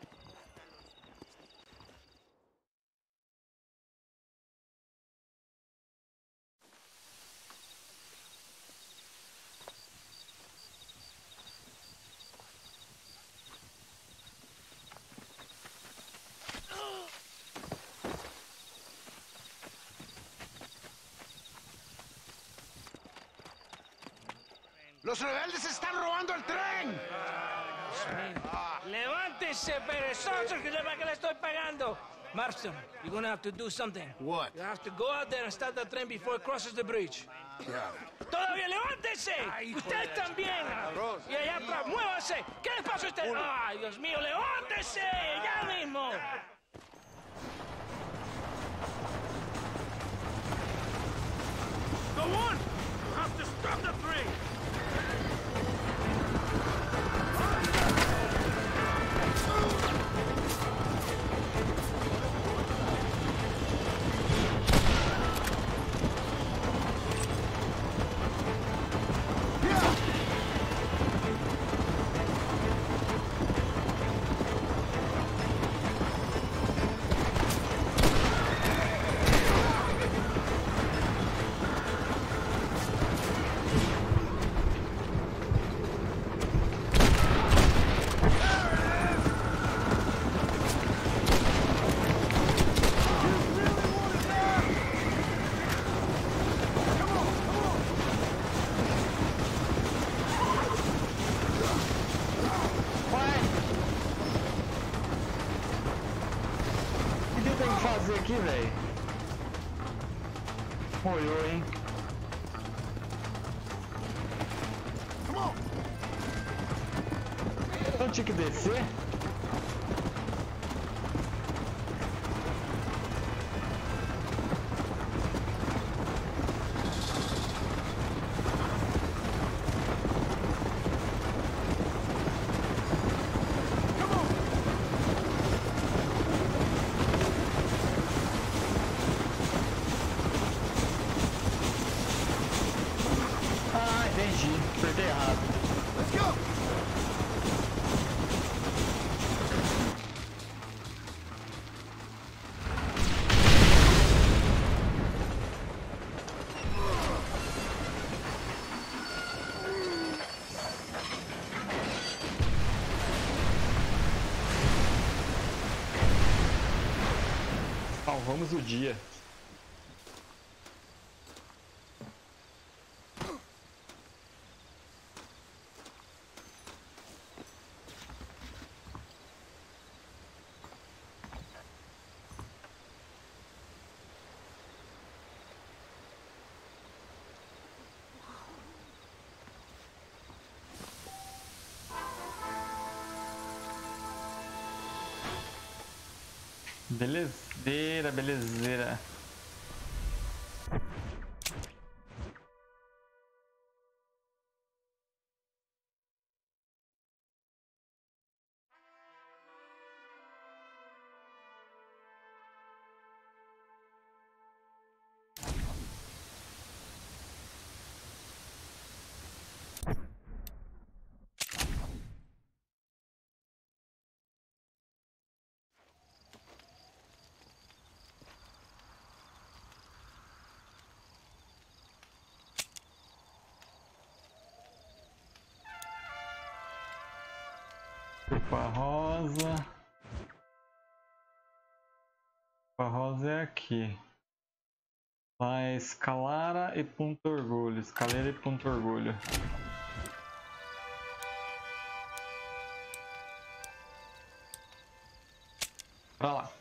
¡Los rebeldes están robando el tren! ¡Levántese, perezosos, que sepa que le estoy pagando! Marcelo, you're gonna have to do something. What? You have to go out there and stop the train before it crosses the bridge. Yeah. ¡Todavía levántese! ¡Usted también! Y allá atrás, muévase. ¿Qué le pasa a usted? ¡Ay, Dios mío, levántese! ¡Ya mismo! Go on! You have to stop the train! Aqui, velho. Molhou, hein? Então tinha que descer. Apertei errado. Let's go! salvamos o dia. Belezeira, belezeira. Opa rosa. Opa rosa é aqui. Lá é escalara e ponto orgulho. Escaleira e ponto orgulho. Pra lá.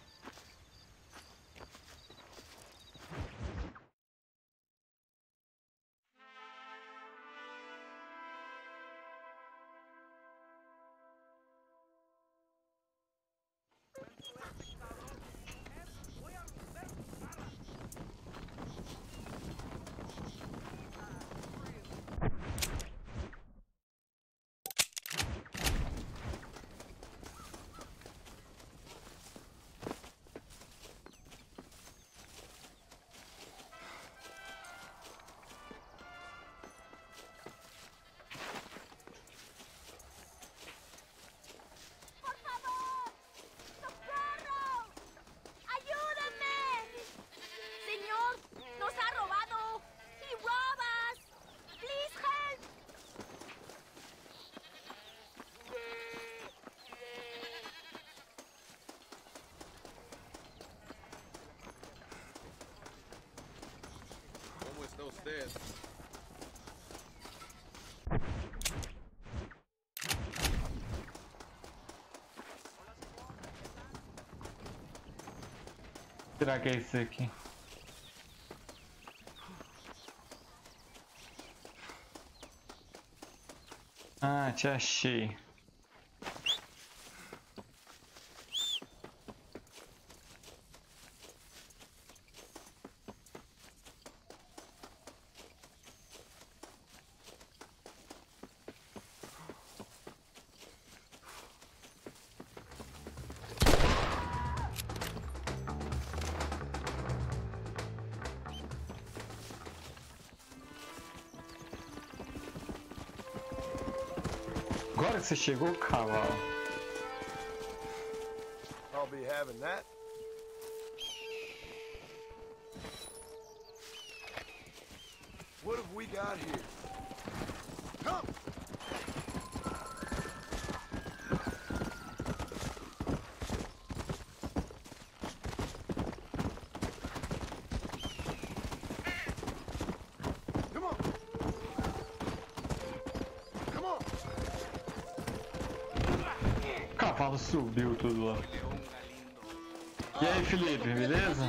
Usted. Será que é esse aqui? Ah, te achei. Agora que você chegou, cavalo. I'll be having that. What have we got here? Come! O cavalo subiu tudo lá. E aí, Felipe, beleza?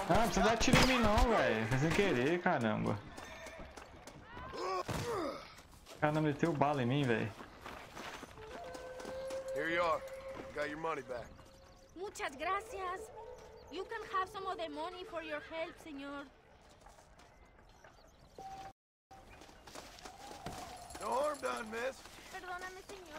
Ah, não precisa dar tiro em mim não, velho. Foi sem querer, caramba. O cara meteu bala em mim, velho. Here you are. Got your money back. Muchas gracias. You can have some of the money for your help, señor. No harm done, miss. Perdóname, señor.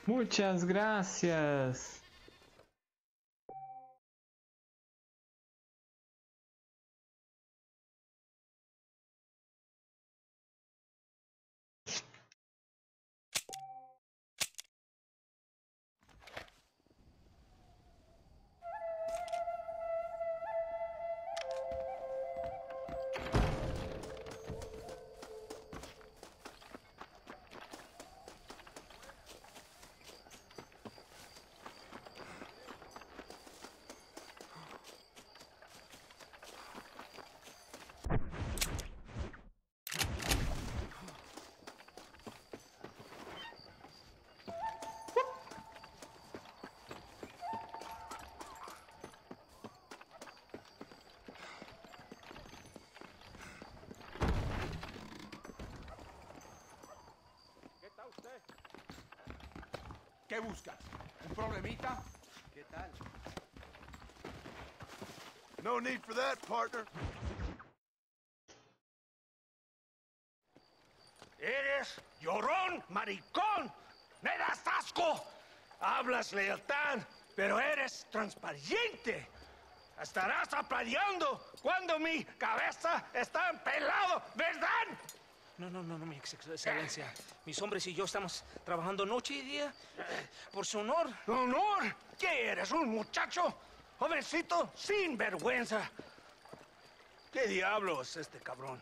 Muchas gracias. ¿Qué buscas? ¿Un problemita? ¿Qué tal? No need for that, partner. Eres llorón, maricón. Me das asco. Hablas lealtad, pero eres transparente. Estarás aplaudiendo cuando mi cabeza está empelado, ¿verdad? No, mi excelencia. Mis hombres y yo estamos trabajando noche y día por su honor. ¿Honor? ¿Qué eres, un muchacho? Jovencito, sin vergüenza. ¿Qué diablos este cabrón?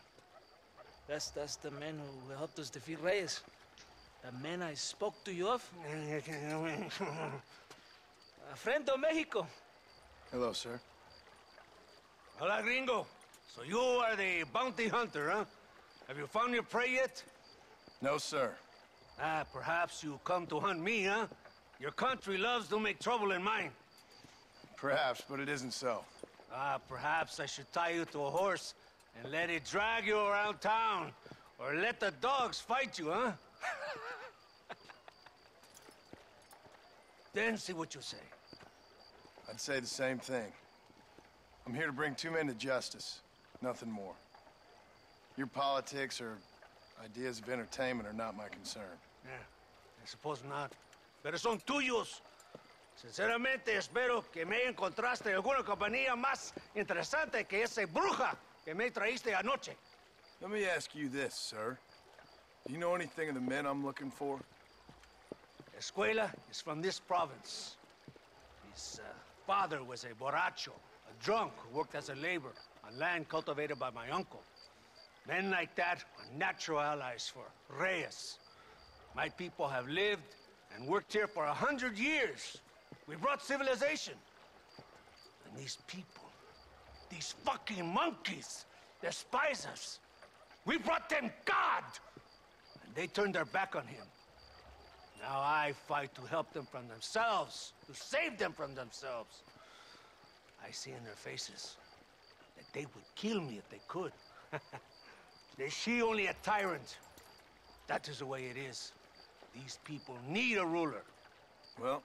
That's the man who helped us defeat Reyes. The man I spoke to you of. Friend of Mexico. Hello, sir. Hola, gringo. So you are the bounty hunter, huh? Have you found your prey yet? No, sir. Perhaps you come to hunt me, huh? Your country loves to make trouble in mine. Perhaps, but it isn't so. Perhaps I should tie you to a horse and let it drag you around town. Or let the dogs fight you, huh? Then see what you say. I'd say the same thing. I'm here to bring two men to justice, nothing more. Your politics or ideas of entertainment are not my concern. Yeah, I suppose not. Pero son tuyos. Sinceramente, espero que me encontraste alguna compañía más interesante que esa bruja que me traíste anoche. Let me ask you this, sir. Do you know anything of the men I'm looking for? Escuela is from this province. His father was a borracho, a drunk who worked as a laborer on land cultivated by my uncle. Men like that are natural allies for Reyes. My people have lived and worked here for 100 years. We brought civilization. And these people, these fucking monkeys, despise us. We brought them God! And they turned their back on him. Now I fight to help them from themselves, to save them from themselves. I see in their faces that they would kill me if they could. They see only a tyrant. That is the way it is. These people need a ruler. Well,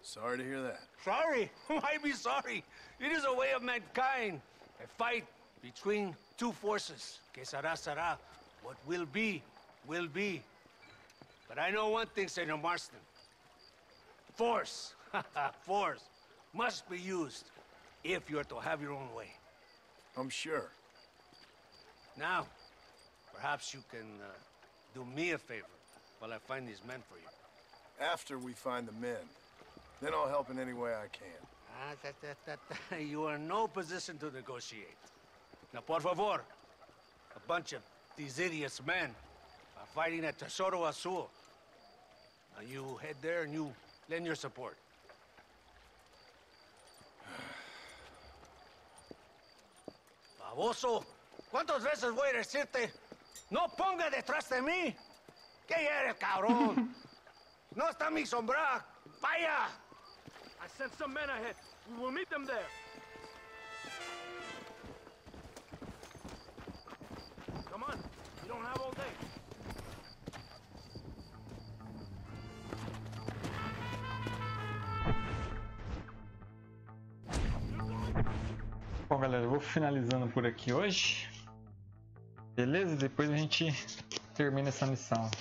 sorry to hear that. Sorry? Why be sorry? It is a way of mankind. A fight between two forces. Que será, será. What will be, will be. But I know one thing, Senor Marston. Force, force, must be used if you're to have your own way. I'm sure. Now, perhaps you can do me a favor while I find these men for you. After we find the men, then I'll help in any way I can. You are in no position to negotiate. Now, por favor, a bunch of these idiots men are fighting at Tesoro Azul. Now you head there and you lend your support. Baboso, ¿cuántas veces voy a decirte? No ponga detrás de mí. ¿Qué eres, cabrón? No está mi sombra. Vaya. I sent some men ahead. We will meet them there. Come on. You don't have all day. Bom, galera, eu vou finalizando por aqui hoje. Beleza? Depois a gente termina essa missão.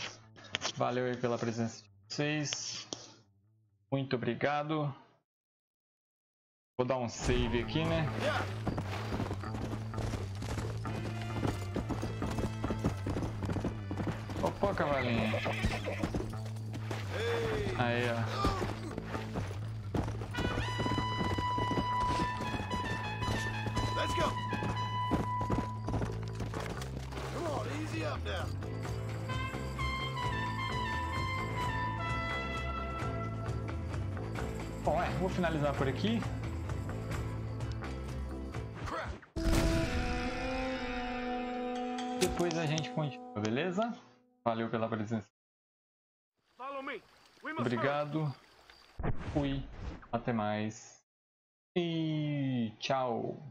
Valeu aí pela presença de vocês. Muito obrigado. Vou dar um save aqui, né? Opa, cavalinho. Aí, ó. Let's go. Come on, easy up now. Bom, vou finalizar por aqui. Depois a gente continua, beleza? Valeu pela presença. Obrigado. Fui. Até mais. E tchau.